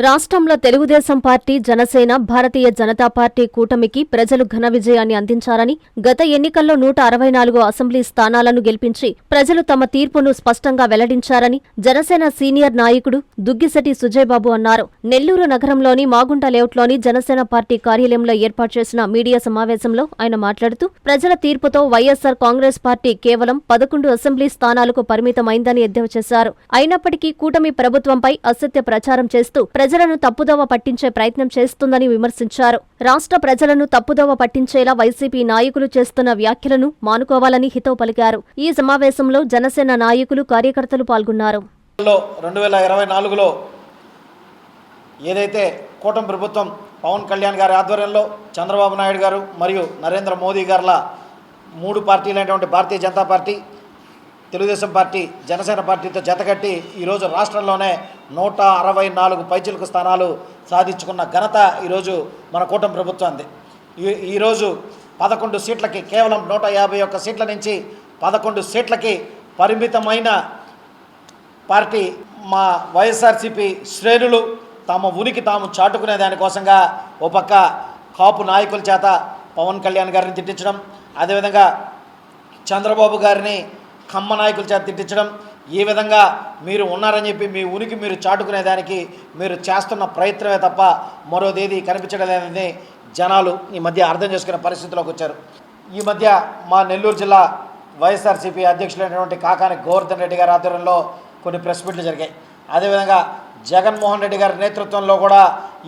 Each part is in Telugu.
రాష్ట్రంలో తెలుగుదేశం పార్టీ, జనసేన, భారతీయ జనతా పార్టీ కూటమికి ప్రజలు ఘన విజయాన్ని అందించారని, గత ఎన్నికల్లో 164 అసెంబ్లీ స్థానాలను గెలిపించి ప్రజలు తమ తీర్పును స్పష్టంగా వెల్లడించారని జనసేన సీనియర్ నాయకుడు దుగ్గిశెట్టి సుజయబాబు అన్నారు. నెల్లూరు నగరంలోని మాగుంట లేఅవుట్లోని జనసేన పార్టీ కార్యాలయంలో ఏర్పాటు చేసిన మీడియా సమావేశంలో ఆయన మాట్లాడుతూ ప్రజల తీర్పుతో వైఎస్సార్ కాంగ్రెస్ పార్టీ కేవలం 11 అసెంబ్లీ స్థానాలకు పరిమితమైందని ఎద్దేవా చేశారు. అయినప్పటికీ కూటమి ప్రభుత్వంపై అసత్య ప్రచారం చేస్తూ ప్రజలను తప్పుదోవ పట్టించే ప్రయత్నం చేస్తుందని విమర్శించారు. రాష్ట్ర ప్రజలను తప్పుదోవ పట్టించేలా వైసీపీ నాయకులు చేస్తున్న వ్యాఖ్యలను మానుకోవాలని హితవు పలికారు. ఈ సమావేశంలో జనసేన నాయకులు, కార్యకర్తలు పాల్గొన్నారు. 2024లో ఏదైతే కూటమి ప్రభుత్వం పవన్ కళ్యాణ్ గారి ఆధ్వర్యంలో చంద్రబాబు నాయుడు గారు మరియు నరేంద్ర మోదీ గారుల 3 పార్టీలైనటువంటి భారతీయ జనతా పార్టీ, తెలుగుదేశం పార్టీ, జనసేన పార్టీతో జతకట్టి ఈరోజు రాష్ట్రంలోనే 164 పైచిలుకు స్థానాలు సాధించుకున్న ఘనత ఈరోజు మన కూటమి ప్రభుత్వానికి. ఈరోజు 11 సీట్లకి, కేవలం 151 సీట్ల నుంచి 11 సీట్లకి పరిమితమైన పార్టీ మా వైఎస్ఆర్సీపీ శ్రేణులు తమ ఉనికి తాము చాటుకునే దానికోసంగా ఓ పక్క కాపు నాయకుల చేత పవన్ కళ్యాణ్ గారిని తిట్టించడం, అదేవిధంగా చంద్రబాబు గారిని కమ్మ నాయకుల చేత తిట్టించడం, ఈ విధంగా మీరు ఉన్నారని చెప్పి మీ ఉనికి మీరు చాటుకునేదానికి మీరు చేస్తున్న ప్రయత్నమే తప్ప మరోదేది కనిపించడం లేదని జనాలు ఈ మధ్య అర్థం చేసుకునే పరిస్థితిలోకి వచ్చారు. ఈ మధ్య మా నెల్లూరు జిల్లా వైఎస్ఆర్సీపీ అధ్యక్షులైనటువంటి కాకాని గోవర్ధన్ రెడ్డి గారి ఆధ్వర్యంలో కొన్ని ప్రెస్ మీట్లు జరిగాయి. అదేవిధంగా జగన్మోహన్ రెడ్డి గారి నేతృత్వంలో కూడా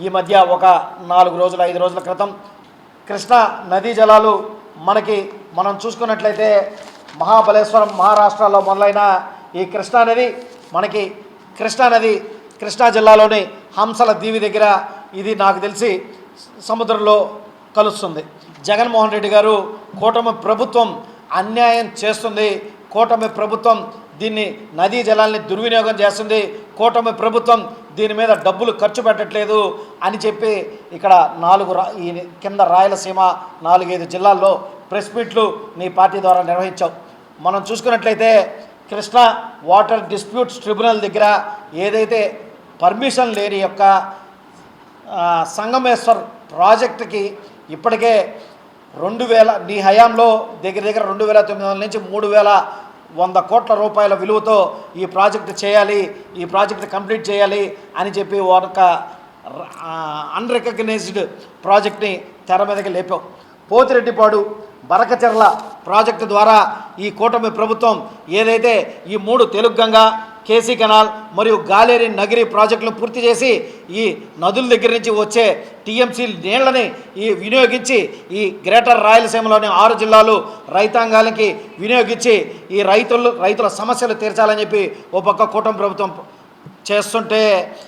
ఈ మధ్య ఒక 4 రోజుల 5 రోజుల క్రితం కృష్ణా నదీ జలాలు మనం చూసుకున్నట్లయితే మహాబలేశ్వరం, మహారాష్ట్రలో మొదలైన ఈ కృష్ణానది కృష్ణా జిల్లాలోని హంసల దీవి దగ్గర ఇది నాకు తెలిసి సముద్రంలో కలుస్తుంది. జగన్మోహన్ రెడ్డి గారు కూటమి ప్రభుత్వం అన్యాయం చేస్తుంది, కూటమి ప్రభుత్వం దీన్ని నదీ జలాల్ని దుర్వినియోగం చేస్తుంది, కూటమి ప్రభుత్వం దీని మీద డబ్బులు ఖర్చు పెట్టట్లేదు అని చెప్పి ఇక్కడ ఈ కింద రాయలసీమ 4-5 జిల్లాల్లో ప్రెస్ మీట్లు నీ పార్టీ ద్వారా నిర్వహించావు. మనం చూసుకున్నట్లయితే కృష్ణా వాటర్ డిస్ప్యూట్స్ ట్రిబ్యునల్ దగ్గర ఏదైతే పర్మిషన్ లేని యొక్క సంగమేశ్వర్ ప్రాజెక్టుకి ఇప్పటికే 2000 నీ హయాంలో దగ్గర 2900 నుంచి 3100 కోట్ల రూపాయల విలువతో ఈ ప్రాజెక్టు చేయాలి, ఈ ప్రాజెక్టు కంప్లీట్ చేయాలి అని చెప్పి ఒక అన్రికగ్నైజ్డ్ ప్రాజెక్ట్ని తెర మీదకి లేపావు. పోతిరెడ్డిపాడు బరకచెర్ల ప్రాజెక్టు ద్వారా ఈ కూటమి ప్రభుత్వం ఏదైతే ఈ 3 తెలుగుగంగ, కేసీ కెనాల్ మరియు గాలేరి నగిరి ప్రాజెక్టులు పూర్తి చేసి ఈ నదుల దగ్గర నుంచి వచ్చే టీఎంసీ నీళ్లని వినియోగించి ఈ గ్రేటర్ రాయలసీమలోని 6 జిల్లాలు రైతాంగాలకి వినియోగించి ఈ రైతుల సమస్యలు తీర్చాలని చెప్పి ఓ పక్క కూటమి ప్రభుత్వం చేస్తుంటే,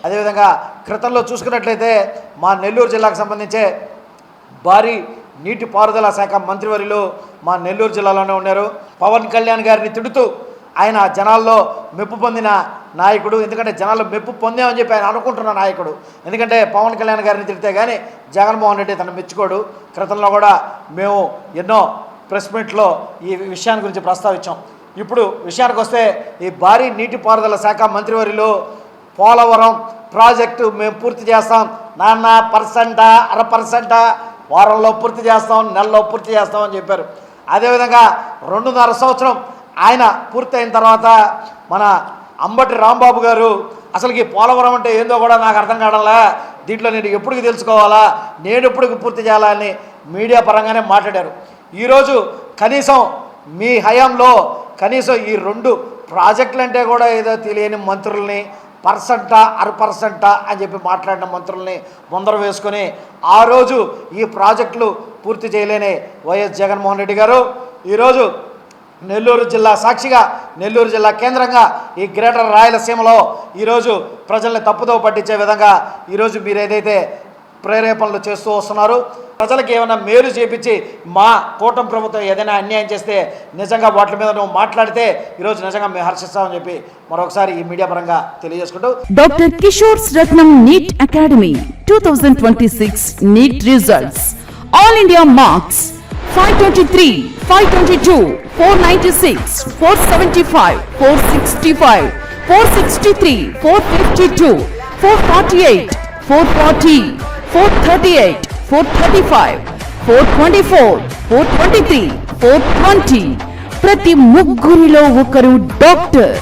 అదేవిధంగా క్రితంలో చూసుకున్నట్లయితే మా నెల్లూరు జిల్లాకు సంబంధించే భారీ నీటిపారుదల శాఖ మంత్రివర్యులు మా నెల్లూరు జిల్లాలోనే ఉన్నారు. పవన్ కళ్యాణ్ గారిని తిడుతూ ఆయన జనాల్లో మెప్పు పొందిన నాయకుడు. ఎందుకంటే జనాల్లో మెప్పు పొందామని చెప్పి ఆయన అనుకుంటున్న నాయకుడు. ఎందుకంటే పవన్ కళ్యాణ్ గారిని తిడితే కానీ జగన్మోహన్ రెడ్డి తను మెచ్చుకోడు. క్రితంలో కూడా మేము ఎన్నో ప్రెస్ మీట్లో ఈ విషయాన్ని గురించి ప్రస్తావించాం. ఇప్పుడు విషయానికి వస్తే ఈ భారీ నీటిపారుదల శాఖ మంత్రివర్యులు పోలవరం ప్రాజెక్టు మేము పూర్తి చేస్తాం, 1% 1/2%, వారంలో పూర్తి చేస్తాం, నెలలో పూర్తి చేస్తామని చెప్పారు. అదేవిధంగా 2.5 సంవత్సరం ఆయన పూర్తయిన తర్వాత మన అంబటి రాంబాబు గారు అసలుకి పోలవరం అంటే ఏందో కూడా నాకు అర్థం కావడంలా, దీంట్లో నేను ఎప్పటికి తెలుసుకోవాలా, నేను ఎప్పటికి పూర్తి చేయాలని మీడియా పరంగానే మాట్లాడారు. ఈరోజు కనీసం మీ హయాంలో కనీసం ఈ 2 ప్రాజెక్టులు అంటే కూడా ఏదో తెలియని మంత్రుల్ని 1% 1/2% అని చెప్పి మాట్లాడిన మంత్రుల్ని ముందర వేసుకొని ఆ రోజు ఈ ప్రాజెక్టులు పూర్తి చేయలేని వైఎస్ జగన్మోహన్ రెడ్డి గారు ఈరోజు నెల్లూరు జిల్లా సాక్షిగా, నెల్లూరు జిల్లా కేంద్రంగా ఈ గ్రేటర్ రాయలసీమలో ఈరోజు ప్రజల్ని తప్పుదోవ పట్టించే విధంగా ఈరోజు మీరు ఏదైతే ప్రేరేపణలు చేస్తూ వస్తున్నారు, ప్రజలకు ఏమైనా మేలు చేపించి మా కూటమి ప్రభుత్వం ఏదైనా అన్యాయం చేస్తే నిజంగా వాటి మీద నువ్వు మాట్లాడితే ఈరోజు నిజంగా మేము హర్షిస్తామని చెప్పి మరొకసారి ఈ మీడియా పరంగా తెలియజేసుకుంటూ, doctor Kishore Ratnam NEET academy 2026 NEET results all India marks 523, 522, 496, 475, 465, 463, 452, 448, 440, 438, 435, 424, 423, 420. ప్రతి ముగ్గురిలో ఒకరు doctor.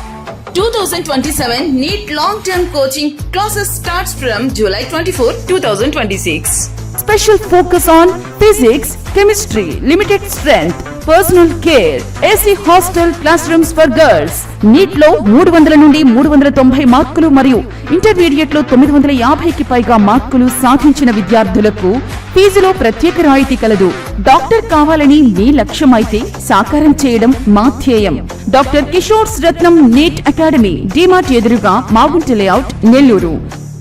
2027 NEET long-term coaching classes starts from July 24, 2026. Special focus on physics, chemistry, limited strength, personal care, AC hostel classrooms for girls. NEET లో 300 నుండి 390 మార్కులు మరియు ఇంటర్మీడియట్ లో 950కి పైగా మార్కులు సాధించిన విద్యార్థులకు ఫీజులో ప్రత్యేక రాయితీ కలదు. డాక్టర్ కావాలని మీ లక్ష్యమైతే సాకారం చేయడం మా ధ్యేయం. డాక్టర్ కిషోర్స్ రత్నం నీట్ అకాడమీ, డిమార్ట్ ఎదురుగా, మాగుంట లేఅవుట్, నెల్లూరు.